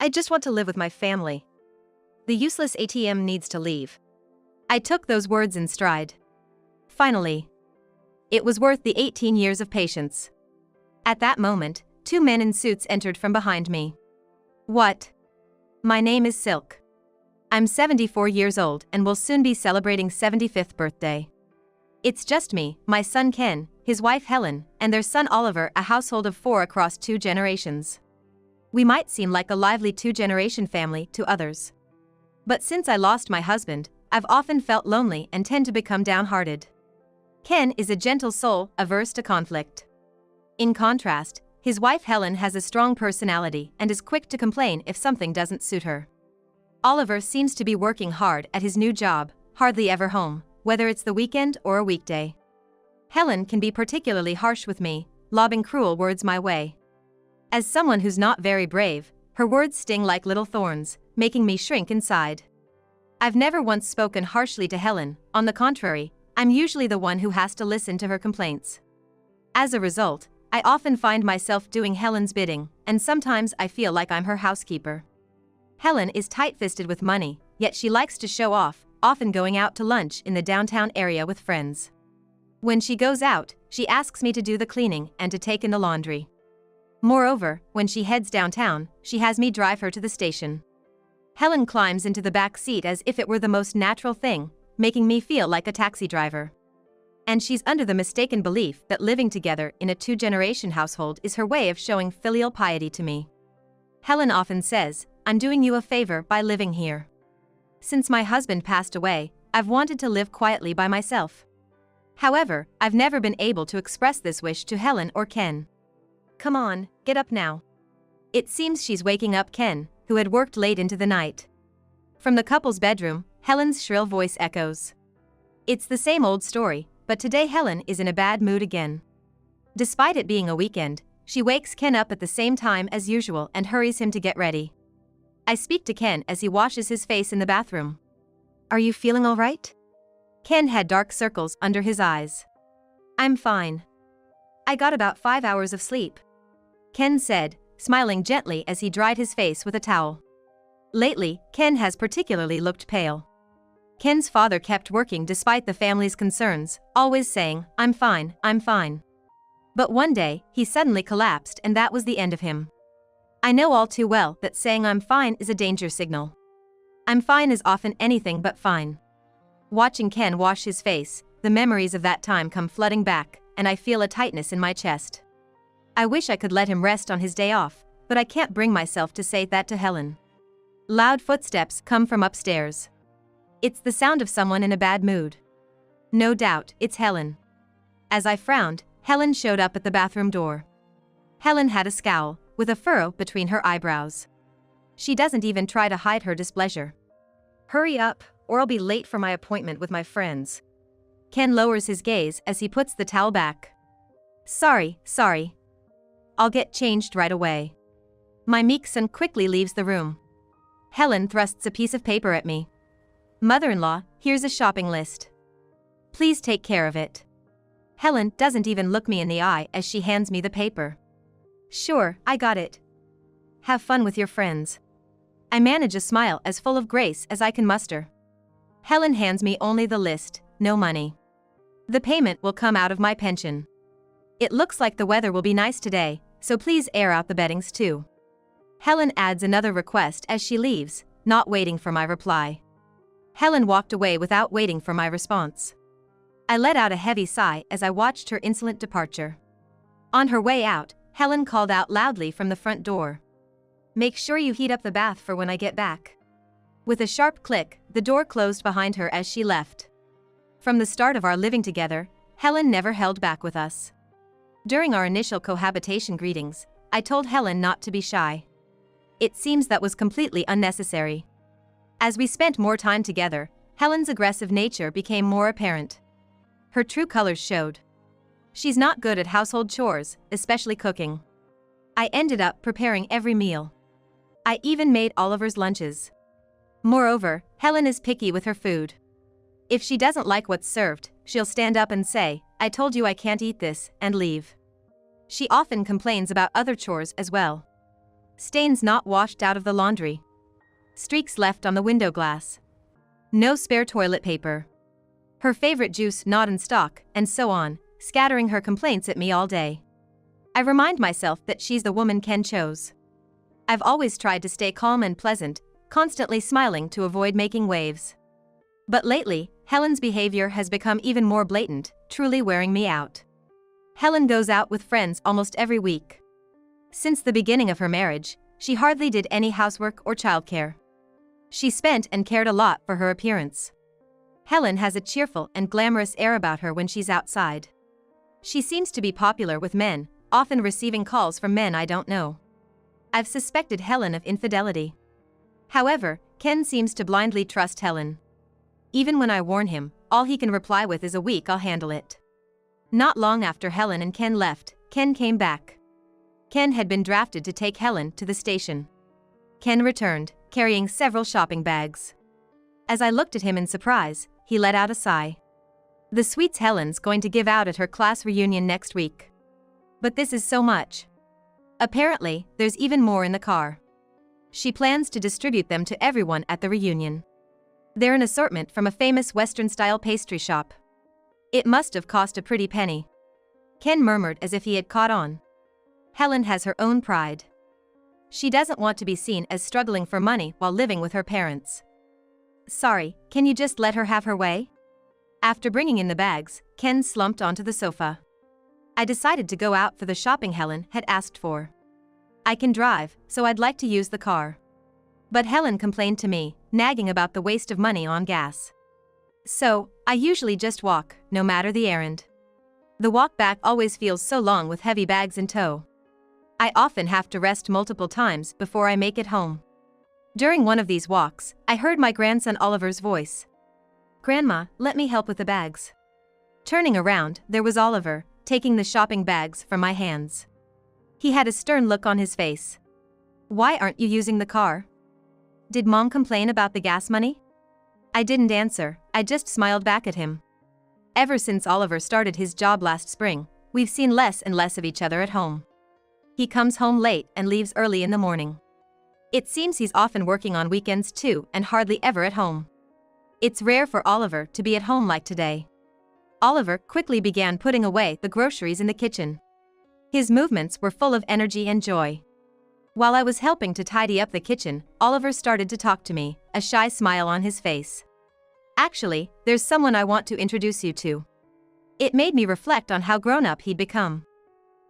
I just want to live with my family. The useless ATM needs to leave. I took those words in stride. Finally. It was worth the 18 years of patience. At that moment, two men in suits entered from behind me. What? My name is Silk. I'm 74 years old and will soon be celebrating 75th birthday. It's just me, my son Ken, his wife Helen, and their son Oliver, a household of 4 across 2 generations. We might seem like a lively 2-generation family to others. But since I lost my husband, I've often felt lonely and tend to become downhearted. Ken is a gentle soul, averse to conflict. In contrast, his wife Helen has a strong personality and is quick to complain if something doesn't suit her. Oliver seems to be working hard at his new job, hardly ever home, whether it's the weekend or a weekday. Helen can be particularly harsh with me, lobbing cruel words my way. As someone who's not very brave, her words sting like little thorns, making me shrink inside. I've never once spoken harshly to Helen, on the contrary, I'm usually the one who has to listen to her complaints. As a result, I often find myself doing Helen's bidding, and sometimes I feel like I'm her housekeeper. Helen is tight-fisted with money, yet she likes to show off, often going out to lunch in the downtown area with friends. When she goes out, she asks me to do the cleaning and to take in the laundry. Moreover, when she heads downtown, she has me drive her to the station. Helen climbs into the back seat as if it were the most natural thing, making me feel like a taxi driver. And she's under the mistaken belief that living together in a 2-generation household is her way of showing filial piety to me. Helen often says, "I'm doing you a favor by living here." Since my husband passed away, I've wanted to live quietly by myself. However, I've never been able to express this wish to Helen or Ken. Come on, get up now. It seems she's waking up Ken, who had worked late into the night. From the couple's bedroom, Helen's shrill voice echoes. It's the same old story, but today Helen is in a bad mood again. Despite it being a weekend, she wakes Ken up at the same time as usual and hurries him to get ready. I speak to Ken as he washes his face in the bathroom. Are you feeling all right? Ken had dark circles under his eyes. I'm fine. I got about 5 hours of sleep, Ken said, smiling gently as he dried his face with a towel. Lately, Ken has particularly looked pale. Ken's father kept working despite the family's concerns, always saying, I'm fine, I'm fine. But one day, he suddenly collapsed and that was the end of him. I know all too well that saying I'm fine is a danger signal. I'm fine is often anything but fine. Watching Ken wash his face, the memories of that time come flooding back, and I feel a tightness in my chest. I wish I could let him rest on his day off, but I can't bring myself to say that to Helen. Loud footsteps come from upstairs. It's the sound of someone in a bad mood. No doubt, it's Helen. As I frowned, Helen showed up at the bathroom door. Helen had a scowl, with a furrow between her eyebrows. She doesn't even try to hide her displeasure. Hurry up, or I'll be late for my appointment with my friends. Ken lowers his gaze as he puts the towel back. Sorry. I'll get changed right away. My meek son quickly leaves the room. Helen thrusts a piece of paper at me. Mother-in-law, here's a shopping list. Please take care of it. Helen doesn't even look me in the eye as she hands me the paper. Sure, I got it. Have fun with your friends. I manage a smile as full of grace as I can muster. Helen hands me only the list, no money. The payment will come out of my pension. It looks like the weather will be nice today, so please air out the beddings too. Helen adds another request as she leaves, not waiting for my reply. Helen walked away without waiting for my response. I let out a heavy sigh as I watched her insolent departure. On her way out, Helen called out loudly from the front door. Make sure you heat up the bath for when I get back. With a sharp click, the door closed behind her as she left. From the start of our living together, Helen never held back with us. During our initial cohabitation greetings, I told Helen not to be shy. It seems that was completely unnecessary. As we spent more time together, Helen's aggressive nature became more apparent. Her true colors showed. She's not good at household chores, especially cooking. I ended up preparing every meal. I even made Oliver's lunches. Moreover, Helen is picky with her food. If she doesn't like what's served, she'll stand up and say, I told you I can't eat this, and leave. She often complains about other chores as well. Stains not washed out of the laundry. Streaks left on the window glass. No spare toilet paper. Her favorite juice not in stock, and so on, scattering her complaints at me all day. I remind myself that she's the woman Ken chose. I've always tried to stay calm and pleasant, constantly smiling to avoid making waves. But lately, Helen's behavior has become even more blatant, truly wearing me out. Helen goes out with friends almost every week. Since the beginning of her marriage, she hardly did any housework or childcare. She spent and cared a lot for her appearance. Helen has a cheerful and glamorous air about her when she's outside. She seems to be popular with men, often receiving calls from men I don't know. I've suspected Helen of infidelity. However, Ken seems to blindly trust Helen. Even when I warn him, all he can reply with is a week I'll handle it. Not long after Helen and Ken left, Ken came back. Ken had been drafted to take Helen to the station. Ken returned, carrying several shopping bags. As I looked at him in surprise, he let out a sigh. The sweets Helen's going to give out at her class reunion next week. But this is so much. Apparently, there's even more in the car. She plans to distribute them to everyone at the reunion. They're an assortment from a famous Western-style pastry shop. It must have cost a pretty penny. Ken murmured as if he had caught on. Helen has her own pride. She doesn't want to be seen as struggling for money while living with her parents. Sorry, can you just let her have her way? After bringing in the bags, Ken slumped onto the sofa. I decided to go out for the shopping Helen had asked for. I can drive, so I'd like to use the car. But Helen complained to me, nagging about the waste of money on gas. So, I usually just walk, no matter the errand. The walk back always feels so long with heavy bags in tow. I often have to rest multiple times before I make it home. During one of these walks, I heard my grandson Oliver's voice. "Grandma, let me help with the bags." Turning around, there was Oliver, taking the shopping bags from my hands. He had a stern look on his face. "Why aren't you using the car? Did Mom complain about the gas money?" I didn't answer, I just smiled back at him. Ever since Oliver started his job last spring, we've seen less and less of each other at home. He comes home late and leaves early in the morning. It seems he's often working on weekends too and hardly ever at home. It's rare for Oliver to be at home like today. Oliver quickly began putting away the groceries in the kitchen. His movements were full of energy and joy. While I was helping to tidy up the kitchen, Oliver started to talk to me, a shy smile on his face. "Actually, there's someone I want to introduce you to." It made me reflect on how grown-up he'd become.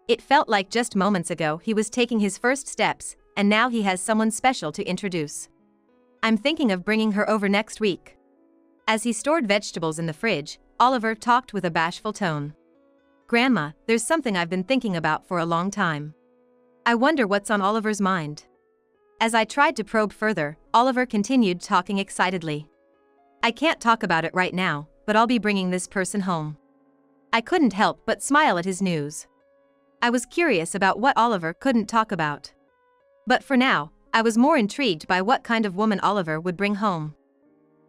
It felt like just moments ago he was taking his first steps, and now he has someone special to introduce. "I'm thinking of bringing her over next week." As he stored vegetables in the fridge, Oliver talked with a bashful tone. "Grandma, there's something I've been thinking about for a long time. I wonder what's on Oliver's mind." As I tried to probe further, Oliver continued talking excitedly. "I can't talk about it right now, but I'll be bringing this person home." I couldn't help but smile at his news. I was curious about what Oliver couldn't talk about. But for now, I was more intrigued by what kind of woman Oliver would bring home.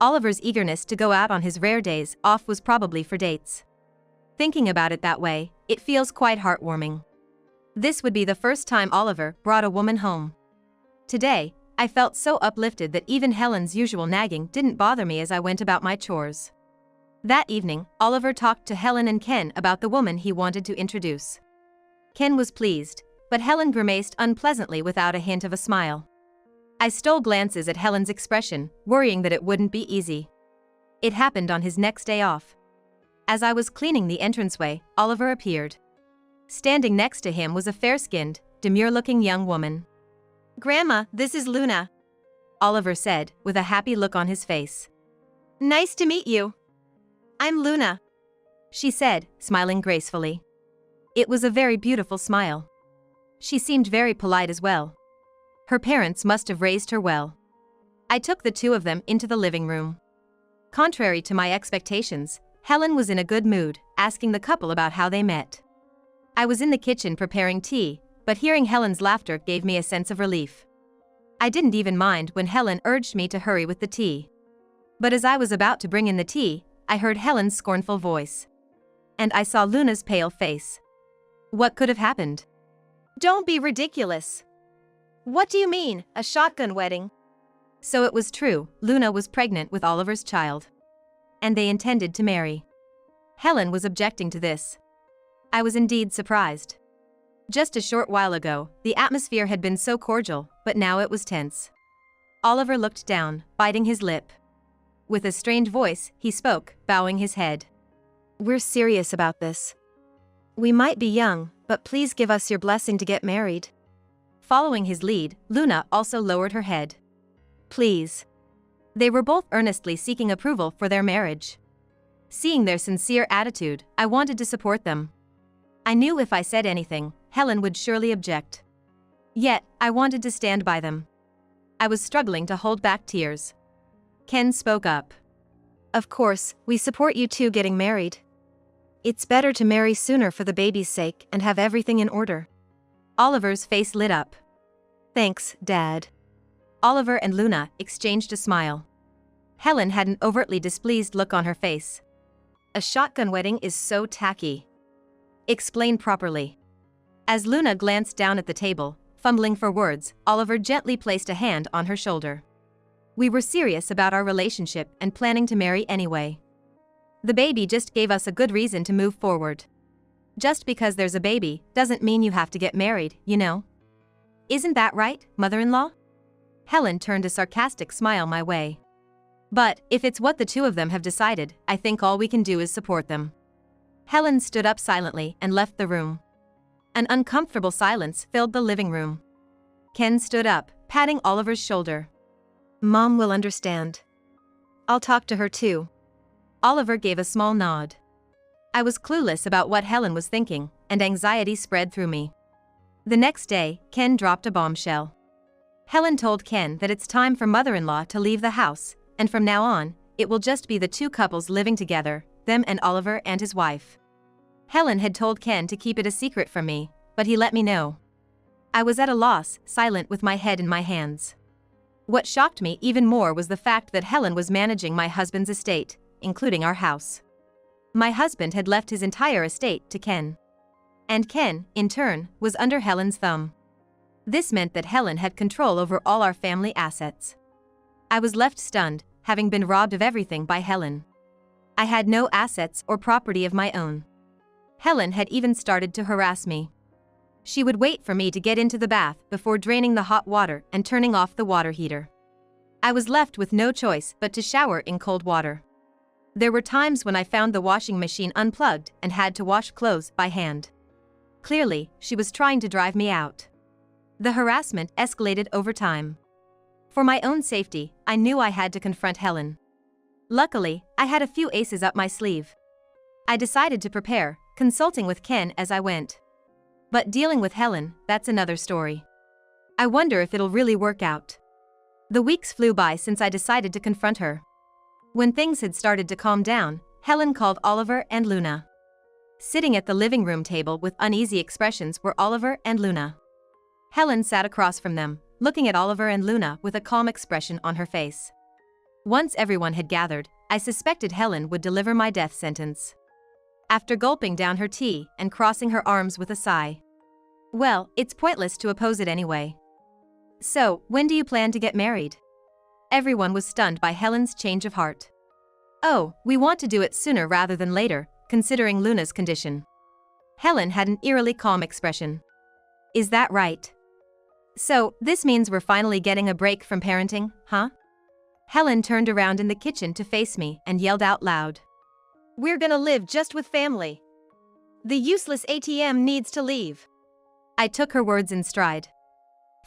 Oliver's eagerness to go out on his rare days off was probably for dates. Thinking about it that way, it feels quite heartwarming. This would be the first time Oliver brought a woman home. Today, I felt so uplifted that even Helen's usual nagging didn't bother me as I went about my chores. That evening, Oliver talked to Helen and Ken about the woman he wanted to introduce. Ken was pleased, but Helen grimaced unpleasantly without a hint of a smile. I stole glances at Helen's expression, worrying that it wouldn't be easy. It happened on his next day off. As I was cleaning the entranceway, Oliver appeared. Standing next to him was a fair-skinned, demure-looking young woman. "Grandma, this is Luna," Oliver said, with a happy look on his face. "Nice to meet you." "I'm Luna," she said, smiling gracefully. It was a very beautiful smile. She seemed very polite as well. Her parents must have raised her well. I took the two of them into the living room. Contrary to my expectations, Helen was in a good mood, asking the couple about how they met. I was in the kitchen preparing tea, but hearing Helen's laughter gave me a sense of relief. I didn't even mind when Helen urged me to hurry with the tea. But as I was about to bring in the tea, I heard Helen's scornful voice. And I saw Luna's pale face. What could have happened? "Don't be ridiculous," What do you mean, a shotgun wedding? So it was true, Luna was pregnant with Oliver's child. And they intended to marry. Helen was objecting to this. I was indeed surprised. Just a short while ago, the atmosphere had been so cordial, but now it was tense. Oliver looked down, biting his lip. With a strained voice, he spoke, bowing his head. We're serious about this. We might be young, but please give us your blessing to get married. Following his lead, Luna also lowered her head. Please. They were both earnestly seeking approval for their marriage. Seeing their sincere attitude, I wanted to support them. I knew if I said anything, Helen would surely object. Yet, I wanted to stand by them. I was struggling to hold back tears. Ken spoke up. Of course, we support you two getting married. It's better to marry sooner for the baby's sake and have everything in order. Oliver's face lit up. Thanks, Dad. Oliver and Luna exchanged a smile. Helen had an overtly displeased look on her face. A shotgun wedding is so tacky. Explain properly. As Luna glanced down at the table, fumbling for words, Oliver gently placed a hand on her shoulder. We were serious about our relationship and planning to marry anyway. The baby just gave us a good reason to move forward. Just because there's a baby doesn't mean you have to get married, you know. Isn't that right, mother-in-law? Helen turned a sarcastic smile my way. But, if it's what the two of them have decided, I think all we can do is support them. Helen stood up silently and left the room. An uncomfortable silence filled the living room. Ken stood up, patting Oliver's shoulder. Mom will understand. I'll talk to her too. Oliver gave a small nod. I was clueless about what Helen was thinking, and anxiety spread through me. The next day, Ken dropped a bombshell. Helen told Ken that it's time for mother-in-law to leave the house, and from now on, it will just be the two couples living together, them and Oliver and his wife. Helen had told Ken to keep it a secret from me, but he let me know. I was at a loss, silent with my head in my hands. What shocked me even more was the fact that Helen was managing my husband's estate, including our house. My husband had left his entire estate to Ken. And Ken, in turn, was under Helen's thumb. This meant that Helen had control over all our family assets. I was left stunned, having been robbed of everything by Helen. I had no assets or property of my own. Helen had even started to harass me. She would wait for me to get into the bath before draining the hot water and turning off the water heater. I was left with no choice but to shower in cold water. There were times when I found the washing machine unplugged and had to wash clothes by hand. Clearly, she was trying to drive me out. The harassment escalated over time. For my own safety, I knew I had to confront Helen. Luckily, I had a few aces up my sleeve. I decided to prepare, consulting with Ken as I went. But dealing with Helen, that's another story. I wonder if it'll really work out. The weeks flew by since I decided to confront her. When things had started to calm down, Helen called Oliver and Luna. Sitting at the living room table with uneasy expressions were Oliver and Luna. Helen sat across from them, looking at Oliver and Luna with a calm expression on her face. Once everyone had gathered, I suspected Helen would deliver my death sentence. After gulping down her tea and crossing her arms with a sigh. Well, it's pointless to oppose it anyway. So, when do you plan to get married? Everyone was stunned by Helen's change of heart. Oh, we want to do it sooner rather than later, considering Luna's condition. Helen had an eerily calm expression. Is that right? So, this means we're finally getting a break from parenting, huh? Helen turned around in the kitchen to face me and yelled out loud. We're gonna live just with family. The useless ATM needs to leave. I took her words in stride.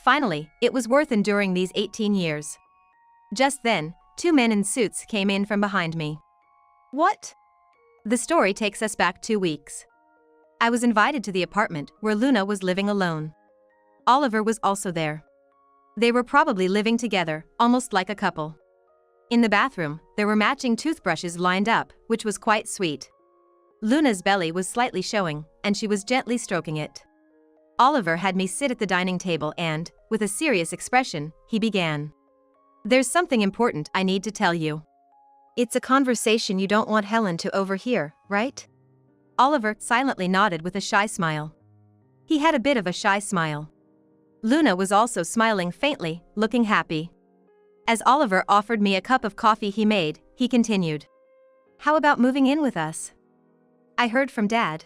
Finally, it was worth enduring these 18 years. Just then, two men in suits came in from behind me. What? The story takes us back 2 weeks. I was invited to the apartment where Luna was living alone. Oliver was also there. They were probably living together, almost like a couple. In the bathroom, there were matching toothbrushes lined up, which was quite sweet. Luna's belly was slightly showing, and she was gently stroking it. Oliver had me sit at the dining table and, with a serious expression, he began. There's something important I need to tell you. It's a conversation you don't want Helen to overhear, right? Oliver silently nodded with a shy smile. He had a bit of a shy smile. Luna was also smiling faintly, looking happy. As Oliver offered me a cup of coffee he made, he continued. How about moving in with us? I heard from Dad.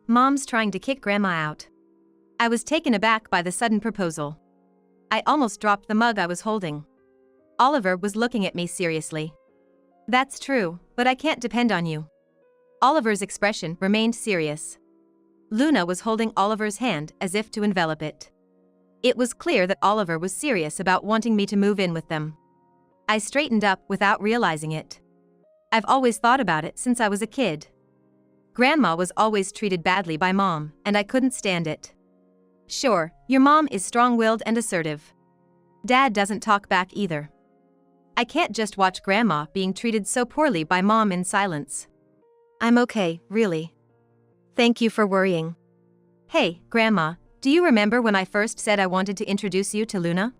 Mom's trying to kick Grandma out. I was taken aback by the sudden proposal. I almost dropped the mug I was holding. Oliver was looking at me seriously. That's true, but I can't depend on you. Oliver's expression remained serious. Luna was holding Oliver's hand as if to envelop it. It was clear that Oliver was serious about wanting me to move in with them. I straightened up without realizing it. I've always thought about it since I was a kid. Grandma was always treated badly by Mom, and I couldn't stand it. Sure, your mom is strong-willed and assertive. Dad doesn't talk back either. I can't just watch Grandma being treated so poorly by Mom in silence. I'm okay, really. Thank you for worrying. Hey, Grandma, do you remember when I first said I wanted to introduce you to Luna?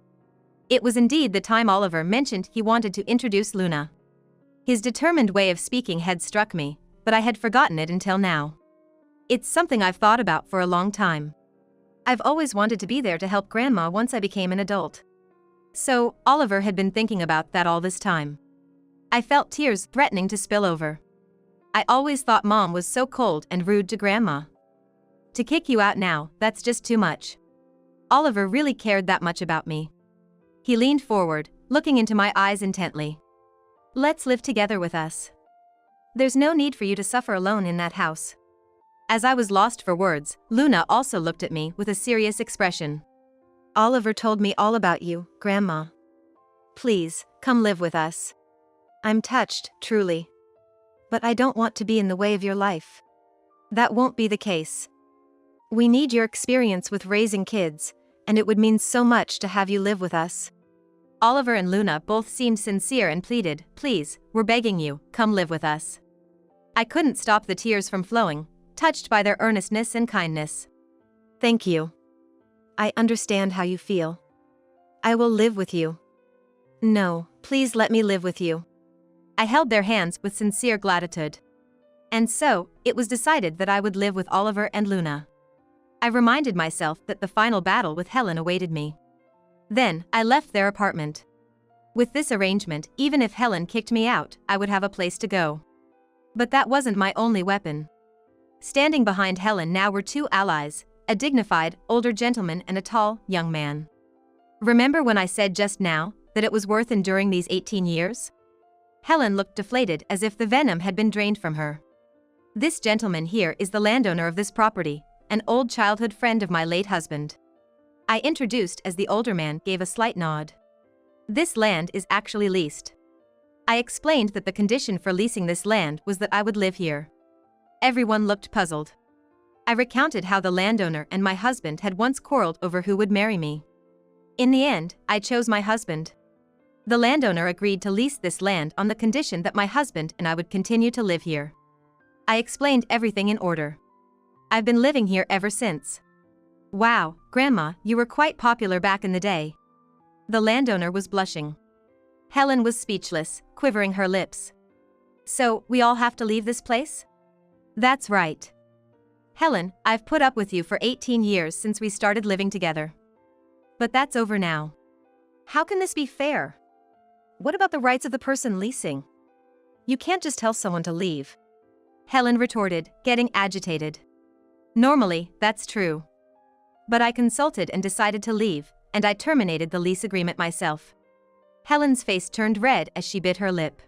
It was indeed the time Oliver mentioned he wanted to introduce Luna. His determined way of speaking had struck me, but I had forgotten it until now. It's something I've thought about for a long time. I've always wanted to be there to help Grandma once I became an adult. So, Oliver had been thinking about that all this time. I felt tears threatening to spill over. I always thought Mom was so cold and rude to Grandma. To kick you out now, that's just too much. Oliver really cared that much about me. He leaned forward, looking into my eyes intently. Let's live together with us. There's no need for you to suffer alone in that house. As I was lost for words, Luna also looked at me with a serious expression. Oliver told me all about you, Grandma. Please, come live with us. I'm touched, truly. But I don't want to be in the way of your life. That won't be the case. We need your experience with raising kids, and it would mean so much to have you live with us. Oliver and Luna both seemed sincere and pleaded, please, we're begging you, come live with us. I couldn't stop the tears from flowing, touched by their earnestness and kindness. Thank you. I understand how you feel. I will live with you. No, please let me live with you. I held their hands with sincere gratitude. And so, it was decided that I would live with Oliver and Luna. I reminded myself that the final battle with Helen awaited me. Then, I left their apartment. With this arrangement, even if Helen kicked me out, I would have a place to go. But that wasn't my only weapon. Standing behind Helen now were two allies, a dignified, older gentleman and a tall, young man. Remember when I said just now that it was worth enduring these 18 years? Helen looked deflated as if the venom had been drained from her. This gentleman here is the landowner of this property, an old childhood friend of my late husband. I introduced as the older man gave a slight nod. This land is actually leased. I explained that the condition for leasing this land was that I would live here. Everyone looked puzzled. I recounted how the landowner and my husband had once quarreled over who would marry me. In the end, I chose my husband. The landowner agreed to lease this land on the condition that my husband and I would continue to live here. I explained everything in order. I've been living here ever since. Wow, Grandma, you were quite popular back in the day. The landowner was blushing. Helen was speechless, quivering her lips. So, we all have to leave this place? That's right. Helen, I've put up with you for 18 years since we started living together. But that's over now. How can this be fair? What about the rights of the person leasing? You can't just tell someone to leave. Helen retorted, getting agitated. Normally, that's true. But I consulted and decided to leave, and I terminated the lease agreement myself. Helen's face turned red as she bit her lip.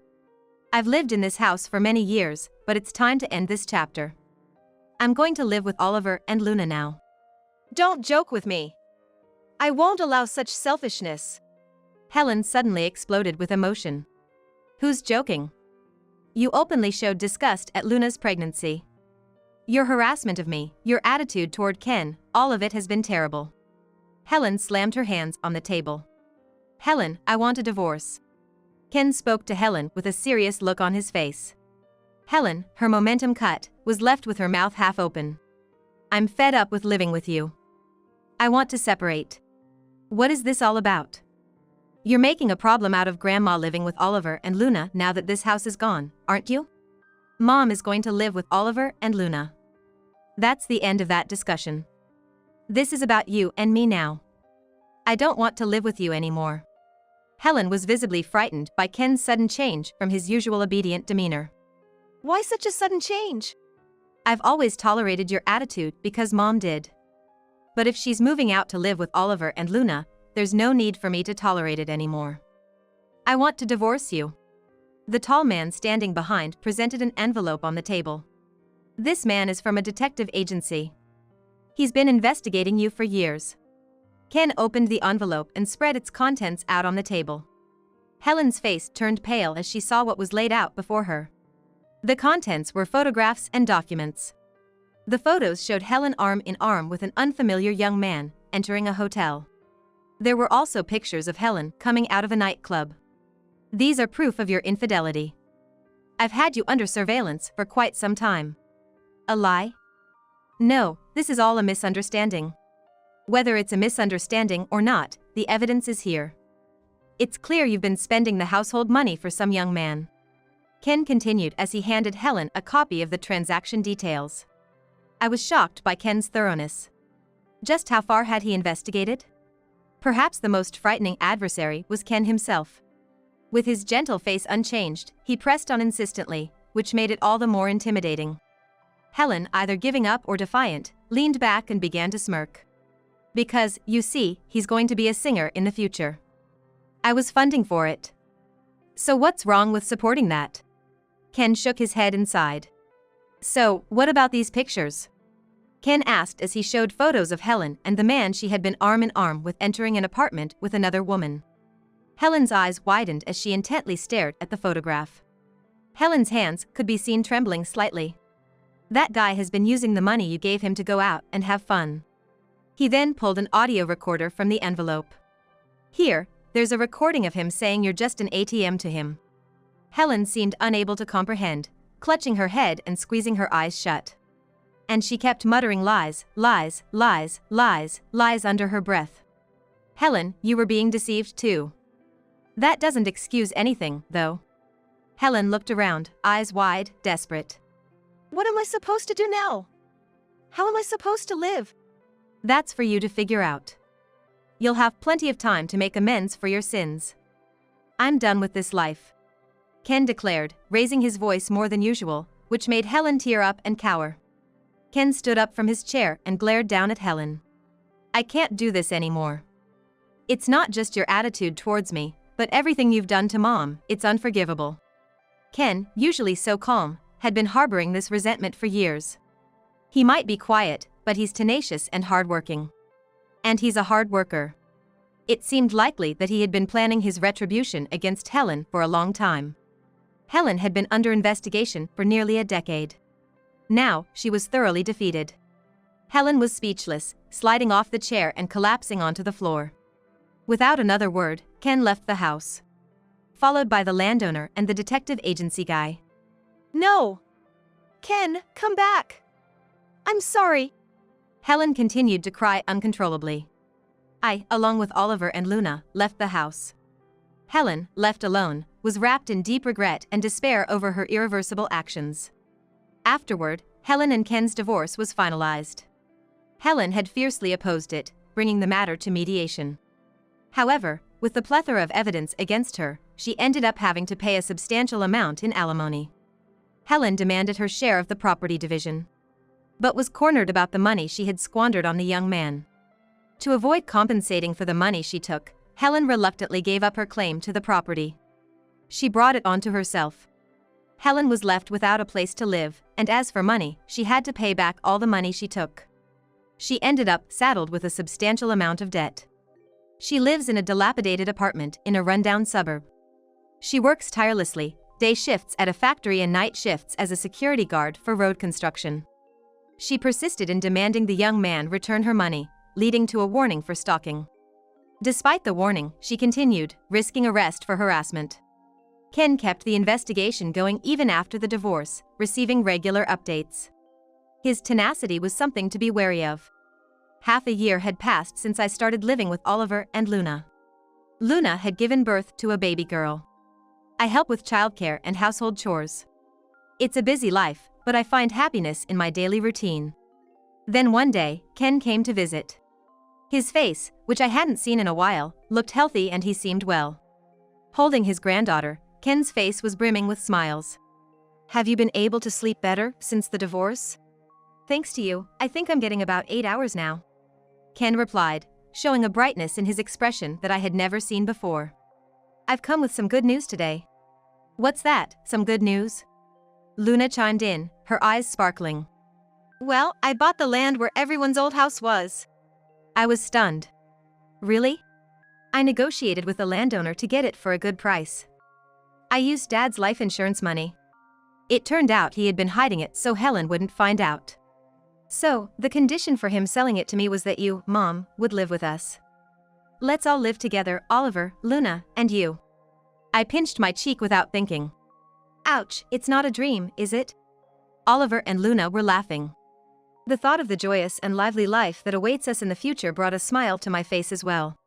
I've lived in this house for many years, but it's time to end this chapter. I'm going to live with Oliver and Luna now. Don't joke with me. I won't allow such selfishness. Helen suddenly exploded with emotion. Who's joking? You openly showed disgust at Luna's pregnancy. Your harassment of me, your attitude toward Ken, all of it has been terrible. Helen slammed her hands on the table. Helen, I want a divorce. Ken spoke to Helen with a serious look on his face. Helen, her momentum cut, was left with her mouth half open. I'm fed up with living with you. I want to separate. What is this all about? You're making a problem out of Grandma living with Oliver and Luna now that this house is gone, aren't you? Mom is going to live with Oliver and Luna. That's the end of that discussion. This is about you and me now. I don't want to live with you anymore. Helen was visibly frightened by Ken's sudden change from his usual obedient demeanor. Why such a sudden change? I've always tolerated your attitude because Mom did. But if she's moving out to live with Oliver and Luna, there's no need for me to tolerate it anymore. I want to divorce you. The tall man standing behind presented an envelope on the table. This man is from a detective agency. He's been investigating you for years. Ken opened the envelope and spread its contents out on the table. Helen's face turned pale as she saw what was laid out before her. The contents were photographs and documents. The photos showed Helen arm in arm with an unfamiliar young man, entering a hotel. There were also pictures of Helen coming out of a nightclub. These are proof of your infidelity. I've had you under surveillance for quite some time. A lie? No, this is all a misunderstanding. Whether it's a misunderstanding or not, the evidence is here. It's clear you've been spending the household money for some young man. Ken continued as he handed Helen a copy of the transaction details. I was shocked by Ken's thoroughness. Just how far had he investigated? Perhaps the most frightening adversary was Ken himself. With his gentle face unchanged, he pressed on insistently, which made it all the more intimidating. Helen, either giving up or defiant, leaned back and began to smirk. Because, you see, he's going to be a singer in the future. I was funding for it. So what's wrong with supporting that? Ken shook his head and sighed. So, what about these pictures? Ken asked as he showed photos of Helen and the man she had been arm in arm with entering an apartment with another woman. Helen's eyes widened as she intently stared at the photograph. Helen's hands could be seen trembling slightly. That guy has been using the money you gave him to go out and have fun. He then pulled an audio recorder from the envelope. Here, there's a recording of him saying you're just an ATM to him. Helen seemed unable to comprehend, clutching her head and squeezing her eyes shut. And she kept muttering lies, lies, lies, lies, lies under her breath. Helen, you were being deceived too. That doesn't excuse anything, though. Helen looked around, eyes wide, desperate. What am I supposed to do now? How am I supposed to live? That's for you to figure out. You'll have plenty of time to make amends for your sins. I'm done with this life, Ken declared, raising his voice more than usual, which made Helen tear up and cower. Ken stood up from his chair and glared down at Helen. I can't do this anymore. It's not just your attitude towards me, but everything you've done to Mom, it's unforgivable. Ken, usually so calm, had been harboring this resentment for years. He might be quiet, but he's tenacious and hardworking. And he's a hard worker. It seemed likely that he had been planning his retribution against Helen for a long time. Helen had been under investigation for nearly a decade. Now, she was thoroughly defeated. Helen was speechless, sliding off the chair and collapsing onto the floor. Without another word, Ken left the house, followed by the landowner and the detective agency guy. No! Ken, come back! I'm sorry. Helen continued to cry uncontrollably. I, along with Oliver and Luna, left the house. Helen, left alone, was wrapped in deep regret and despair over her irreversible actions. Afterward, Helen and Ken's divorce was finalized. Helen had fiercely opposed it, bringing the matter to mediation. However, with the plethora of evidence against her, she ended up having to pay a substantial amount in alimony. Helen demanded her share of the property division, but was cornered about the money she had squandered on the young man. To avoid compensating for the money she took, Helen reluctantly gave up her claim to the property. She brought it onto herself. Helen was left without a place to live, and as for money, she had to pay back all the money she took. She ended up saddled with a substantial amount of debt. She lives in a dilapidated apartment in a rundown suburb. She works tirelessly, day shifts at a factory and night shifts as a security guard for road construction. She persisted in demanding the young man return her money, leading to a warning for stalking. Despite the warning, she continued, risking arrest for harassment. Ken kept the investigation going even after the divorce, receiving regular updates. His tenacity was something to be wary of. Half a year had passed since I started living with Oliver and Luna. Luna had given birth to a baby girl. I help with childcare and household chores. It's a busy life, but I find happiness in my daily routine. Then one day, Ken came to visit. His face, which I hadn't seen in a while, looked healthy and he seemed well. Holding his granddaughter, Ken's face was brimming with smiles. Have you been able to sleep better since the divorce? Thanks to you, I think I'm getting about 8 hours now. Ken replied, showing a brightness in his expression that I had never seen before. I've come with some good news today. What's that, some good news? Luna chimed in, her eyes sparkling. Well, I bought the land where everyone's old house was. I was stunned. Really? I negotiated with the landowner to get it for a good price. I used Dad's life insurance money. It turned out he had been hiding it so Helen wouldn't find out. So, the condition for him selling it to me was that you, Mom, would live with us. Let's all live together, Oliver, Luna, and you. I pinched my cheek without thinking. Ouch, it's not a dream, is it? Oliver and Luna were laughing. The thought of the joyous and lively life that awaits us in the future brought a smile to my face as well.